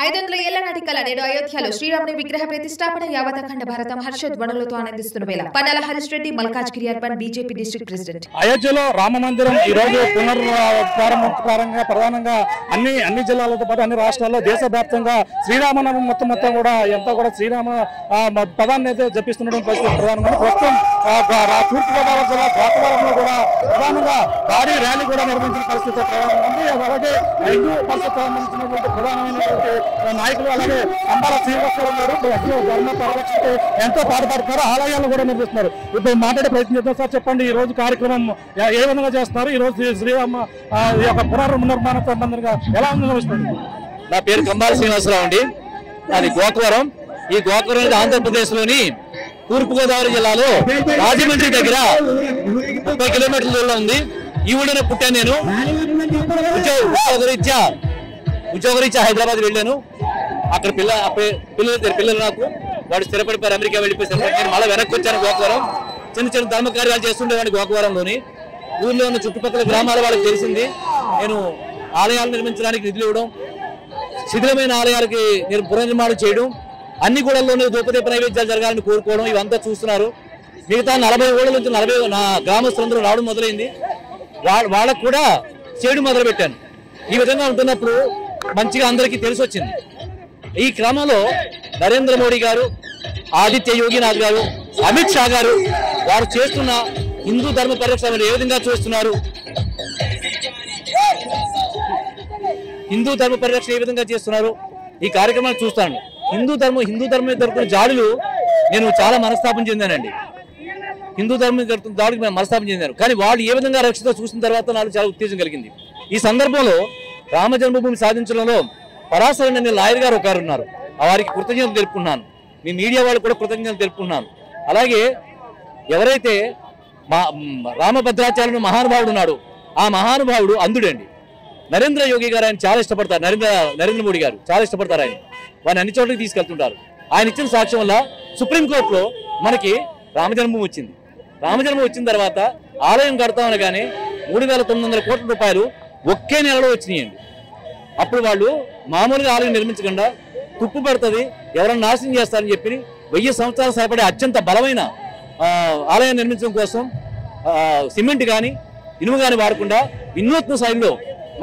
500 ఏళ్ల నాటి కళ నేడు అయోధ్యలో శ్రీరాముని విగ్రహ ప్రతిష్టాపన యావత్ అఖండ భారతం హర్షధ్వనులతో ఆనందిస్తున్న వేళ Pannala Harish Reddy Malkajgiri urban BJP district president. అయోధ్యలో రామ మందిరం ఈ రోజు పునఃప్రారంభంగా ప్రధానంగా అన్ని జిల్లాలతో పాటు అన్ని రాష్ట్రాల్లో దేశవ్యాప్తంగా శ్రీరామనవమి మొత్తం కూడా ఎంతో కూడా శ్రీరామ పదాన్ని అయితే జపిస్తుండడం ప్రధానంగా ప్రస్తుతం తూర్పుగోదావరి జిల్లా గోకవరంలో కూడా ప్రధానంగా భారీ ర్యాలీ కూడా నిర్వహించిన పరిస్థితి ఉంది. అలాగే హిందూ పరిస్థితి సంబంధించినటువంటి ప్రధానమైనటువంటి నాయకులు అలాగే అంబాల శ్రీనివాసరావు గారు ధర్మ పరిరక్షణకి ఎంతో పాటుపడుతున్నారు, ఆలయాలు కూడా నిర్వహిస్తున్నారు. ఇప్పుడు మాట్లాడే ప్రయత్నం చేద్దాం. సార్ చెప్పండి, ఈ రోజు కార్యక్రమం ఏ విధంగా చేస్తున్నారు? ఈ రోజు శ్రీరామ యొక్క పునర్నిర్మాణ సంబంధంగా ఎలా నిర్వహిస్తున్నారు? నా పేరు కంబాల శ్రీనివాసరావు అండి. అది గోకవరం. ఈ గోకవరం అనేది ఆంధ్రప్రదేశ్ లోని తూర్పుగోదావరి జిల్లాలో రాజమండ్రి దగ్గర 30 కిలోమీటర్ల దూరంలో ఉంది. ఈ ఊళ్ళోనే పుట్టాను నేను. ఉద్యోగరీత్యా హైదరాబాద్ వెళ్ళాను. అక్కడ పిల్లలు నాకు వాడు స్థిరపడిపోయారు, అమెరికా వెళ్ళిపోయారు. నేను మళ్ళీ వెనక్కి వచ్చాను. గోకవరం చిన్న ధర్మ కార్యాలు చేస్తుండేవాడిని. గోకవరంలోని ఊళ్ళో ఉన్న చుట్టుపక్కల గ్రామాల వాళ్ళకి తెలిసింది. నేను ఆలయాలు నిర్మించడానికి నిధులు ఇవ్వడం, శిథిలమైన ఆలయాలకి పునర్నిర్మాణం చేయడం, అన్ని గూడల్లోనూ ధూపదీప నైవేద్యాలు జరగాలని కోరుకోవడం, ఇవంతా చూస్తున్నారు. మిగతా 40 ఊళ్ళ నుంచి 40 నా గ్రామస్తులందరూ రావడం మొదలైంది. వాళ్ళకు కూడా చేయడం మొదలు పెట్టాను. ఈ విధంగా ఉంటున్నప్పుడు మంచిగా అందరికీ తెలిసి వచ్చింది. ఈ క్రమంలో నరేంద్ర మోడీ గారు, ఆదిత్య యోగినాథ్ గారు, అమిత్ షా గారు వారు చేస్తున్న హిందూ ధర్మ పరిరక్షణ ఏ విధంగా చేస్తున్నారు, హిందూ ధర్మ పరిరక్షణ ఏ విధంగా చేస్తున్నారు ఈ కార్యక్రమాన్ని చూస్తాను. హిందూ ధర్మం జరుగుతున్న జాడులు నేను చాలా మనస్తాపం చెందానండి. హిందూ ధర్మం జరుగుతున్న దాడికి మేము మనస్తాపం చెందాను. కానీ వాళ్ళు ఏ విధంగా రక్షిత చూసిన తర్వాత నాకు చాలా ఉత్తేజం కలిగింది. ఈ సందర్భంలో రామ జన్మభూమి సాధించడంలో పరాశరణ అనే లాయర్ గారు ఒకరు ఉన్నారు. వారికి కృతజ్ఞతలు తెలుపుకున్నాను. మీ మీడియా వాళ్ళు కూడా కృతజ్ఞతలు తెలుపుకున్నాను. అలాగే ఎవరైతే రామభద్రాచార్యుడు మహానుభావుడు ఉన్నాడు, ఆ మహానుభావుడు అంధుడండి. నరేంద్ర యోగి గారు ఆయన చాలా ఇష్టపడతారు. నరేంద్ర మోడీ గారు చాలా ఇష్టపడతారు. వారిని అన్ని చోట్లకి తీసుకెళ్తుంటారు. ఆయన ఇచ్చిన సాక్ష్యం వల్ల సుప్రీంకోర్టులో మనకి రామజన్మభూమి వచ్చింది. రామజన్మభూమి వచ్చిన తర్వాత ఆలయం కడతామనగానే 3,900 కోట్ల రూపాయలు ఒకే నెలలో వచ్చినాయండి. అప్పుడు వాళ్ళు మామూలుగా ఆలయం నిర్మించకుండా తుప్పు పడుతుంది, ఎవరైనా నాశనం చేస్తారని చెప్పి 1000 సంవత్సరాలు సరిపడే అత్యంత బలమైన ఆలయం నిర్మించడం కోసం సిమెంట్ కానీ ఇనుము కానీ వాడకుండా వినూత్న శైలిలో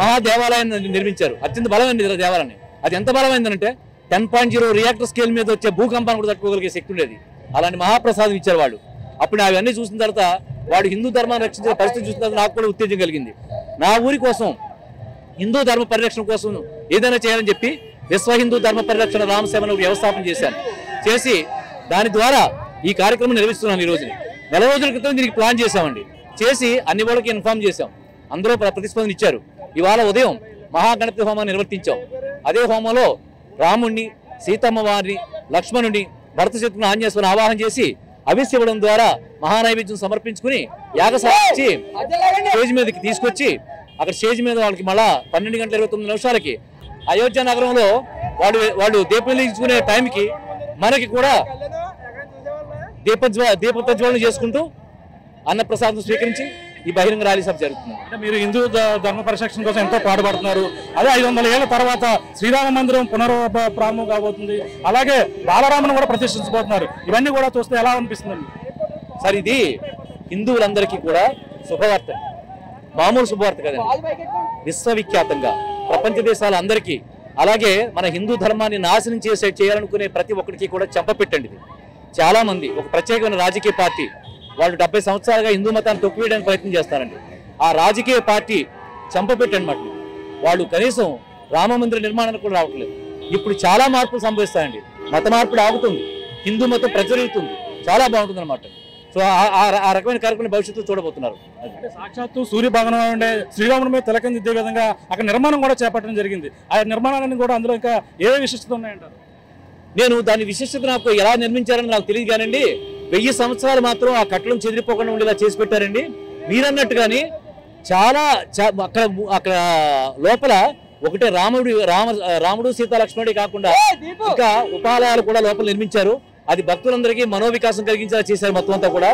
మహాదేవాలయాన్ని నిర్మించారు. అత్యంత బలమైన దేవాలయాన్ని. అది ఎంత బలమైందంటే 10.0 రియాక్టర్ స్కేల్ మీద వచ్చే భూకంపాన్ని కూడా తట్టుకోగలిగే శక్తి ఉండేది. అలాంటి మహాప్రసాదం ఇచ్చారు వాళ్ళు. అప్పుడు అవన్నీ చూసిన తర్వాత వాడు హిందూ ధర్మాన్ని రక్షించే పరిస్థితి చూసిన తర్వాత నాకు కూడా ఉత్తేజం కలిగింది. నా ఊరి కోసం హిందూ ధర్మ పరిరక్షణ కోసం ఏదైనా చేయాలని చెప్పి విశ్వ హిందూ ధర్మ పరిరక్షణ రామసేవను వ్యవస్థాపన చేశాను. చేసి దాని ద్వారా ఈ కార్యక్రమం నిర్వహిస్తున్నాను. ఈ రోజుని 4 రోజుల క్రితం దీనికి ప్లాన్ చేశామండి. చేసి అన్ని వాళ్ళకి ఇన్ఫార్మ్ చేశాం. అందరూ ప్రతిస్పందన ఇచ్చారు. ఇవాళ ఉదయం మహాగణపతి హోమాన్ని నిర్వర్తించాం. అదే హోమంలో రాముణ్ణి, సీతమ్మ వారిని, లక్ష్మణుని, భరత శత్రుని, ఆంజనేయుని ఆవాహన చేసి అభిషేకం ఇవ్వడం ద్వారా మహానైవేద్యం సమర్పించుకుని యాగశాల స్టేజ్ మీదకి తీసుకొచ్చి అక్కడ స్టేజ్ మీద వాళ్ళకి మళ్ళా 12:29 అయోధ్య నగరంలో వాళ్ళు దీపం వెలిగించుకునే టైంకి మనకి కూడా దీప ప్రజ్వలన చేసుకుంటూ అన్నప్రసాదం స్వీకరించి ఈ బహిరంగ ర్యాలీ సభ జరుగుతుంది. అంటే మీరు హిందూ ధర్మ పరిరక్షణ కోసం ఎంతో పాటుపడుతున్నారు. అదే 500 ఏళ్ల తర్వాత శ్రీరామ మందిరం పునఃప్రారంభం కాబోతుంది. అలాగే బాలరామును కూడా ప్రతిష్ఠించబోతున్నారు. ఇవన్నీ కూడా చూస్తే ఎలా అనిపిస్తుంది సార్? ఇది హిందువులందరికీ కూడా శుభవార్త, మామూలు శుభవార్త కదండి. విశ్వవిఖ్యాతంగా ప్రపంచ దేశాలందరికీ, అలాగే మన హిందూ ధర్మాన్ని నాశనం చేయాలనుకునే ప్రతి ఒక్కరికి కూడా చెంపపెట్టండి. ఇది చాలా మంది ఒక ప్రత్యేకమైన రాజకీయ పార్టీ వాళ్ళు 70 సంవత్సరాలుగా హిందూ మతాన్ని తొక్కివేయడానికి ప్రయత్నం చేస్తారండి. ఆ రాజకీయ పార్టీ చంపపెట్టనమాట. వాళ్ళు కనీసం రామ మందిర నిర్మాణానికి కూడా రావట్లేదు. ఇప్పుడు చాలా మార్పులు సంభవిస్తాయండి. మత మార్పులు ఆగుతుంది, హిందూ మతం ప్రచురిస్తుంది, చాలా బాగుంటుంది అనమాట. సో ఆ రకమైన కార్యక్రమం భవిష్యత్తులో చూడబోతున్నారు. సాక్షాత్తు సూర్య భగవానుడు ఉండే శ్రీరాముడి మీద తిలకందిద్దే విధంగా అక్కడ నిర్మాణం కూడా చేపట్టడం జరిగింది. ఆ నిర్మాణాన్ని కూడా అందులో ఇంకా ఏ విశిష్టత ఉన్నాయంటారు? నేను దాని విశిష్టత నాకు ఎలా నిర్మించారని నాకు తెలియదు కానండి. 1000 సంవత్సరాలు మాత్రం ఆ కట్టడం చెదిరిపోకుండా ఉండేలా చేసి పెట్టారండి. మీరన్నట్టుగాని చాలా అక్కడ లోపల ఒకటే రాముడు సీత లక్ష్మణుడి కాకుండా ఇంకా ఉపాలయాలు కూడా లోపల నిర్మించారు. అది భక్తులందరికీ మనోవికాసం కలిగించేలా చేశారు. మొత్తం అంతా కూడా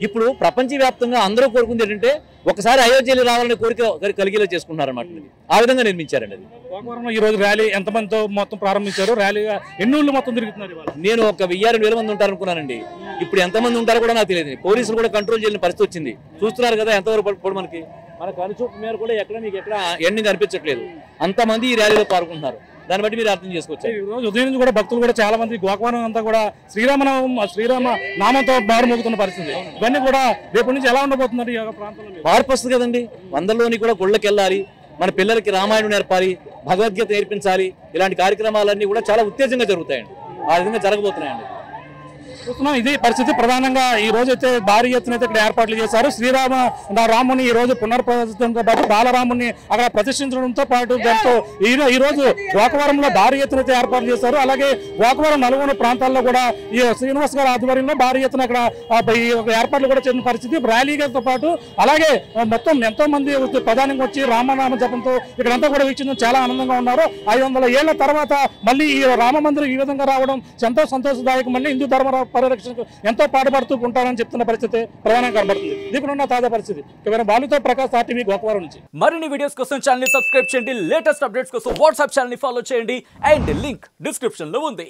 ఇప్పుడు ప్రపంచవ్యాప్తంగా అందరూ కోరుకుంది ఏంటంటే ఒకసారి అయోధ్యలో రావాలనే కోరిక కలిగేలా చేసుకుంటున్నారు అన్నమాట. ఆ విధంగా నిర్మించారండి అది. భోగవరంలో ఈ రోజు ర్యాలీ ఎంతమందితో మొత్తం ప్రారంభించారు? ర్యాలీగా ఎన్ని ఊళ్ళు మొత్తం తిరుగుతున్నారు ఇవాళ? నేను ఒక 1000-2000 మంది ఉంటారనుకున్నానండి. ఇప్పుడు ఎంతమంది ఉంటారో కూడా నాకు తెలియదు. పోలీసులు కూడా కంట్రోల్ చేయలేని పరిస్థితి వచ్చింది. చూస్తున్నారు కదా ఎంతవరకు ఇప్పుడు మన కనుచూపు మీద కూడా మీకు ఎక్కడ ఎండింగ్ కనిపించట్లేదు. అంతమంది ఈ ర్యాలీలో పాల్గొంటున్నారు. దాన్ని బట్టి మీరు అర్థం చేసుకోవచ్చు. ఈ రోజు ఉదయం నుంచి కూడా భక్తులు కూడా చాలా మంది గోకవరం అంతా కూడా శ్రీరామ నామంతో మారుమోగుతున్న పరిస్థితి. ఇవన్నీ కూడా రేపటి నుంచి ఎలా ఉండబోతున్నారు ఈ ప్రాంతంలో? మార్పు వస్తుంది కదండి. వందల్లోని కూడా గుళ్ళకి వెళ్ళాలి, మన పిల్లలకి రామాయణం నేర్పాలి, భగవద్గీత నేర్పించాలి. ఇలాంటి కార్యక్రమాలన్నీ కూడా చాలా ఉత్తేజంగా జరుగుతాయండి. ఆ విధంగా జరగబోతున్నాయండి. చూస్తున్నాం ఇదే పరిస్థితి. ప్రధానంగా ఈ రోజు అయితే భారీ ఎత్తున అయితే ఇక్కడ ఏర్పాట్లు చేశారు. రాముని ఈ రోజు పునర్ప్రతిష్ఠించడంతో పాటు బాలరాముని అక్కడ ప్రతిష్ఠించడంతో పాటు దాంతో ఈ రోజు గోకవరంలో భారీ ఎత్తున అయితే ఏర్పాట్లు చేశారు. అలాగే గోకవరం నలుగురు ప్రాంతాల్లో కూడా ఈ శ్రీనివాస్ గారి ఆధ్వర్యంలో భారీ ఎత్తున అక్కడ ఏర్పాట్లు కూడా చేసిన పరిస్థితి. ర్యాలీతో పాటు అలాగే మొత్తం ఎంతో మంది ప్రధానంగా వచ్చి రామనామ జపంతో ఇక్కడంతా కూడా వీక్షించడం చాలా ఆనందంగా ఉన్నారు. 500 ఏళ్ల తర్వాత మళ్ళీ ఈ రామ మందిరం ఈ విధంగా రావడం ఎంతో సంతోషదాయకం. మళ్ళీ హిందూ ధర్మ పరిరక్షణకు ఎంతో పాటుపడుతూ ఉంటారని చెప్తున్న పరిస్థితి ప్రధానంగా కనబడుతుంది. దీనికున్న తాజా పరిస్థితి బాలుతో ప్రకాష్ RTV గోకవరం నుంచి. మరిన్ని వీడియోస్ కోసం ఛానల్ ని సబ్స్క్రైబ్ చేయండి. లేటెస్ట్ అప్డేట్స్ కోసం వాట్సాప్ ఛానల్ ని ఫాలో చేయండి. అండ్ లింక్ డిస్క్రిప్షన్ లో ఉంది.